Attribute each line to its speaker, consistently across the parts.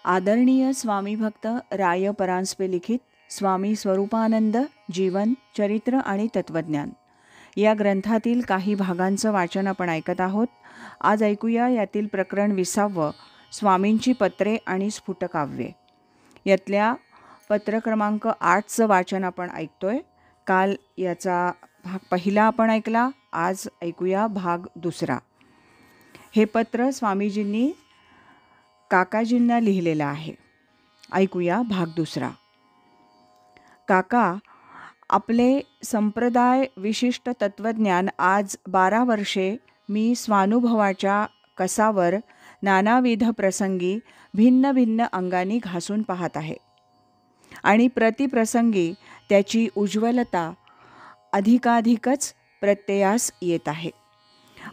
Speaker 1: आदरणीय स्वामी भक्त राय परांजपे लिखित स्वामी स्वरूपानंद जीवन चरित्र आणि तत्वज्ञान या ग्रंथातील काही भागांचं वाचन आपण ऐकत आहोत. आज ऐकूया यातील प्रकरण 20 स्वामींची पत्रे आणि स्फुटकाव्ये. यातल्या पत्र क्रमांक 8चं वाचन आपण ऐकतोय. काल याचा भाग पहिला आपण ऐकला. आज ऐकूया भाग 2. हे पत्र स्वामीजींनी काकाजींना लिहिलेलं आहे. ऐकूया भाग 2. काका, आपले संप्रदाय विशिष्ट तत्वज्ञान आज 12 वर्षे मी स्वानुभवाच्या कसावर नानाविध प्रसंगी भिन्न भिन्न अंगांनी घासून पाहत आहे आणि प्रतिप्रसंगी त्याची उज्ज्वलता अधिकाधिकच प्रत्ययास येत आहे.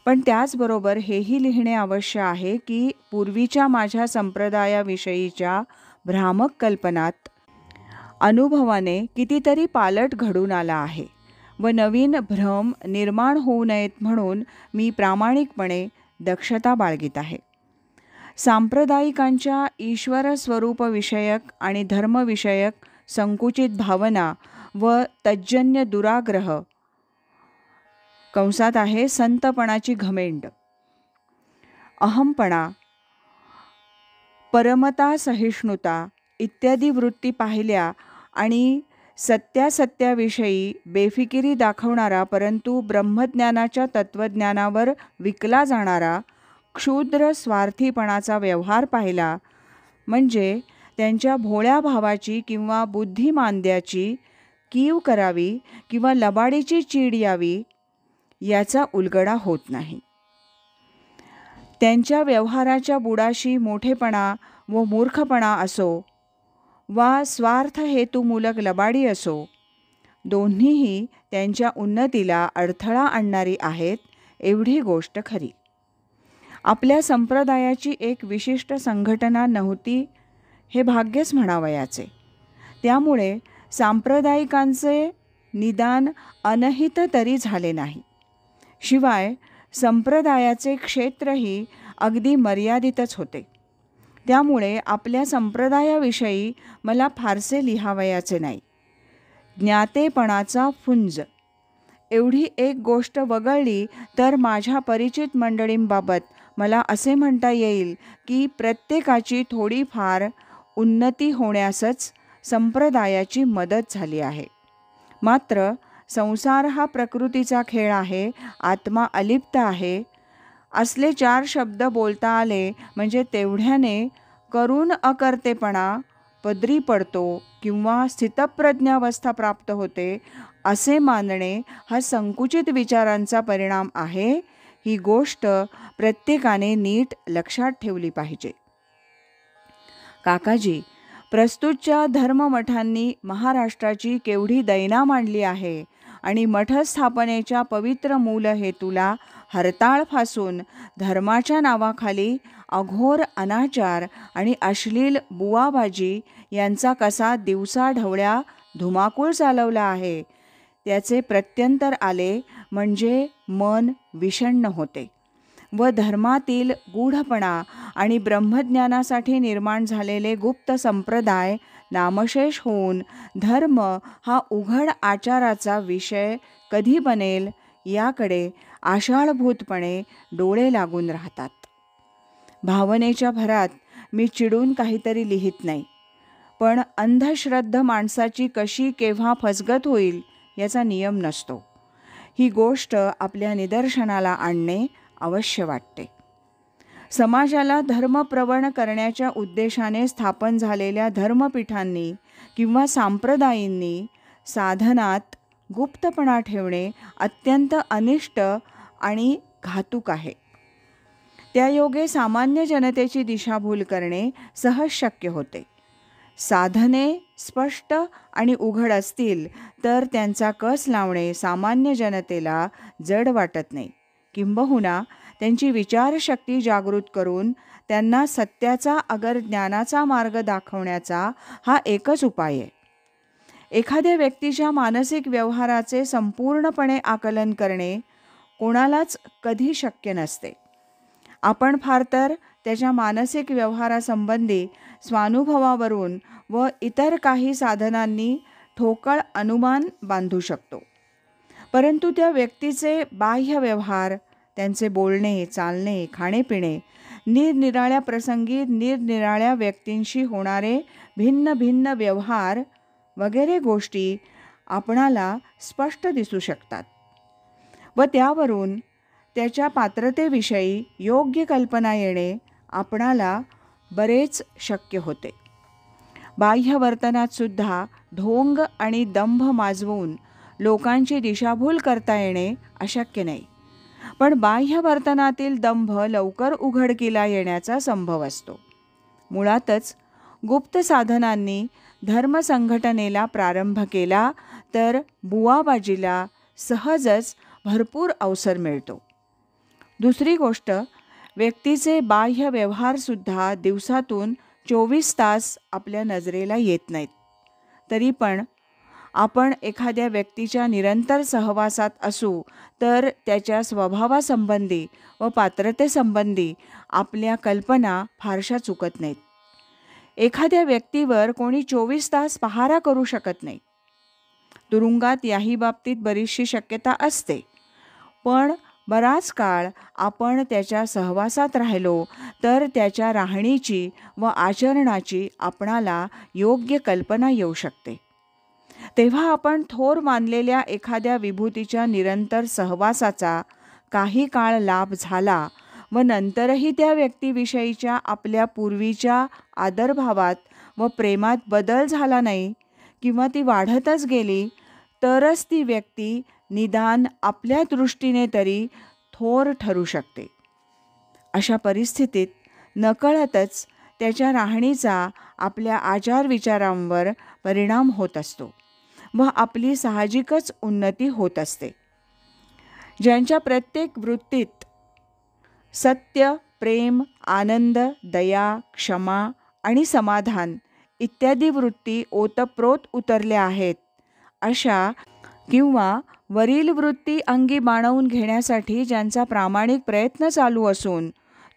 Speaker 1: पण त्याचबरोबर हेही लिहिणे आवश्यक आहे की पूर्वीच्या माझ्या संप्रदायाविषयीच्या भ्रामक कल्पनात अनुभवाने कितीतरी पालट घडून आला आहे व नवीन भ्रम निर्माण होऊ नयेत म्हणून मी प्रामाणिकपणे दक्षता बाळगीत आहे. सांप्रदायिकांच्या ईश्वर स्वरूपविषयक आणि धर्मविषयक संकुचित भावना व तज्जन्य दुराग्रह कंसात आहे संतपणाची घमेंड, अहमपणा, परमता सहिष्णुता इत्यादी वृत्ती पाहिल्या आणि सत्यासत्याविषयी बेफिकिरी दाखवणारा परंतु ब्रह्मज्ञानाच्या तत्त्वज्ञानावर विकला जाणारा क्षुद्र स्वार्थीपणाचा व्यवहार पाहिला. म्हणजे त्यांच्या भोळ्या भावाची किंवा बुद्धिमांद्याची कीव करावी किंवा लबाडीची चीड यावी याचा उलगडा होत नाही. त्यांच्या व्यवहाराच्या बुडाशी मोठेपणा व मूर्खपणा असो वा स्वार्थ हेतुमूलक लबाडी असो, दोन्हीही त्यांच्या उन्नतीला अडथळा आणणारी आहेत एवढी गोष्ट खरी. आपल्या संप्रदायाची एक विशिष्ट संघटना नव्हती हे भाग्यच म्हणावयाचे. त्यामुळे सांप्रदायिकांचे निदान अनहित तरी झाले नाही. शिवाय संप्रदायाचे क्षेत्रही अगदी मर्यादितच होते. त्यामुळे आपल्या संप्रदायाविषयी मला फारसे लिहावयाचे नाही. ज्ञातेपणाचा फुंज एवढी एक गोष्ट वगळली तर माझ्या परिचित मंडळींबाबत मला असे म्हणता येईल की प्रत्येकाची थोडीफार उन्नती होण्यासच संप्रदायाची मदत झाली आहे. मात्र संसार हा प्रकृतीचा खेळ आहे, आत्मा अलिप्त आहे असले 4 शब्द बोलता आले म्हणजे तेवढ्याने करून अकर्तेपणा पदरी पडतो किंवा स्थितप्रज्ञावस्था प्राप्त होते असे मानणे हा संकुचित विचारांचा परिणाम आहे. ही गोष्ट प्रत्येकाने नीट लक्षात ठेवली पाहिजे. काकाजी, प्रस्तुतच्या धर्ममठांनी महाराष्ट्राची केवढी दैना मांडली आहे आणि मठस्थापनेच्या पवित्र मूल हेतूला हरताळ फासून धर्माच्या नावाखाली अघोर अनाचार आणि अश्लील बुवाबाजी यांचा कसा दिवसाढवळ्या धुमाकूळ चालवला आहे त्याचे प्रत्यंतर आले म्हणजे मन विषण्ण होते व धर्मातील गूढपणा आणि ब्रह्मज्ञानासाठी निर्माण झालेले गुप्त संप्रदाय नामशेष होऊन धर्म हा उघड आचाराचा विषय कधी बनेल याकडे आशाळभूतपणे डोळे लागून राहतात. भावनेच्या भरात मी चिडून काहीतरी लिहित नाही, पण अंधश्रद्ध माणसाची कशी केव्हा फसगत होईल याचा नियम नसतो. ही गोष्ट आपल्या निदर्शनाला आणणे अवश्य वाटते. समाजाला धर्मप्रवण करण्याच्या उद्देशाने स्थापन झालेल्या धर्मपीठांनी किंवा सांप्रदायींनी साधनात गुप्तपणा ठेवणे अत्यंत अनिष्ट आणि घातूक आहे. त्यायोगे सामान्य जनतेची दिशाभूल करणे सहज शक्य होते. साधने स्पष्ट आणि उघड असतील तर त्यांचा कस लावणे सामान्य जनतेला जड वाटत नाही. किंबहुना त्यांची विचारशक्ती जागृत करून त्यांना सत्याचा अगर ज्ञानाचा मार्ग दाखवण्याचा हा एकच उपाय आहे. एखाद्या व्यक्तीच्या मानसिक व्यवहाराचे संपूर्णपणे आकलन करणे कोणालाच कधी शक्य नसते. आपण फार तर त्याच्या मानसिक व्यवहारासंबंधी स्वानुभवावरून व इतर काही साधनांनी ठोकळ अनुमान बांधू शकतो. परंतु त्या व्यक्तीचे बाह्य व्यवहार, त्यांचे बोलणे, चालणे, खाणेपिणे, निरनिराळ्या प्रसंगी निरनिराळ्या व्यक्तींशी होणारे भिन्न भिन्न व्यवहार वगैरे गोष्टी आपणाला स्पष्ट दिसू शकतात व त्यावरून त्याच्या पात्रतेविषयी योग्य कल्पना येणे आपणाला बरेच शक्य होते. बाह्य वर्तनात सुद्धा ढोंग आणि दंभ माजवून लोकांची दिशाभूल करता येणे अशक्य नाही. पण बाह्य वर्तनातील दंभ लवकर उघडकीला येण्याचा संभव असतो. मुळातच गुप्त साधनांनी धर्मसंघटनेला प्रारंभ केला तर बुवाबाजीला सहजच भरपूर अवसर मिळतो. दुसरी गोष्ट, व्यक्तीचे बाह्य व्यवहारसुद्धा दिवसातून 24 तास आपल्या नजरेला येत नाहीत. तरी पण आपण एखाद्या व्यक्तीच्या निरंतर सहवासात असू तर त्याच्या स्वभावासंबंधी व पात्रतेसंबंधी आपल्या कल्पना फारशा चुकत नाहीत. एखाद्या व्यक्तीवर कोणी 24 तास पहारा करू शकत नाही. तुरुंगात याही बाबतीत बरीचशी शक्यता असते. पण बराच काळ आपण त्याच्या सहवासात राहिलो तर त्याच्या राहणीची व आचरणाची आपणाला योग्य कल्पना येऊ शकते. तेव्हा आपण थोर मानलेल्या एखाद्या विभूतीच्या निरंतर सहवासाचा काही काळ लाभ झाला व नंतरही त्या व्यक्तीविषयीच्या आपल्या पूर्वीच्या आदरभावात व प्रेमात बदल झाला नाही किंवा ती वाढतच गेली तरच ती व्यक्ती निदान आपल्या दृष्टीने तरी थोर ठरू शकते. अशा परिस्थितीत नकळतच त्याच्या राहणीचा आपल्या आचारविचारांवर परिणाम होत असतो व आपली साहजिकच उन्नती होत असते. ज्यांच्या प्रत्येक वृत्तीत सत्य, प्रेम, आनंद, दया, क्षमा आणि समाधान इत्यादी वृत्ती ओतप्रोत उतरल्या आहेत, अशा किंवा वरील वृत्ती अंगी बाणवून घेण्यासाठी ज्यांचा प्रामाणिक प्रयत्न चालू असून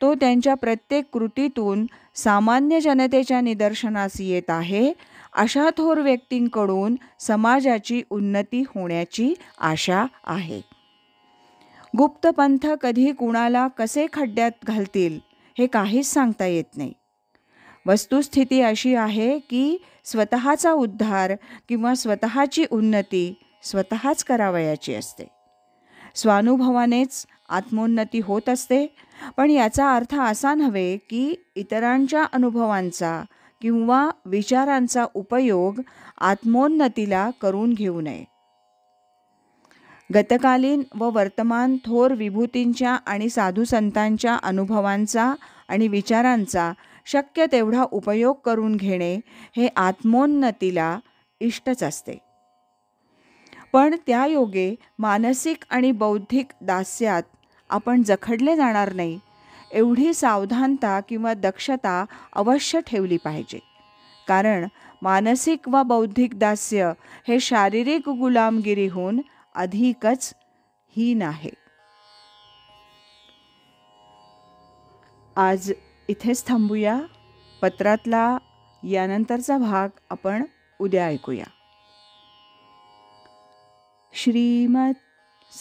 Speaker 1: तो त्यांच्या प्रत्येक कृतीतून सामान्य जनतेच्या निदर्शनास येत आहे, अशा थोर व्यक्तींकडून समाजाची उन्नती होण्याची आशा आहे. गुप्तपंथ कधी कुणाला कसे खड्ड्यात घालतील हे काहीच सांगता येत नाही. वस्तुस्थिती अशी आहे की स्वतःचा उद्धार किंवा स्वतःची उन्नती स्वतःच करावयाची असते. स्वानुभवानेच आत्मोन्नती होत असते. पण याचा अर्थ असा नव्हे की इतरांच्या अनुभवांचा किंवा विचारांचा उपयोग आत्मोन्नतीला करून घेऊ नये. गतकालीन व वर्तमान थोर विभूतींच्या आणि साधुसंतांच्या अनुभवांचा आणि विचारांचा शक्य तेवढा उपयोग करून घेणे हे आत्मोन्नतीला इष्टच असते. पण त्यायोगे मानसिक आणि बौद्धिक दास्यात आपण जखडले जाणार नाही एवढी सावधानता किंवा दक्षता अवश्य ठेवली पाहिजे. कारण मानसिक व बौद्धिक दास्य हे शारीरिक गुलामगिरीहून अधिकच हीन आहे. आज इथेच थांबूया. पत्रातला यानंतरचा भाग आपण उद्या ऐकूया. श्रीमद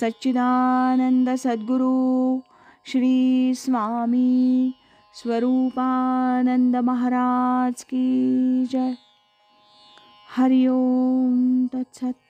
Speaker 1: सच्चिदानंद सद्गुरु श्री स्वामी स्वरूपानंद महाराज की जय. हरि ओम तत्सत.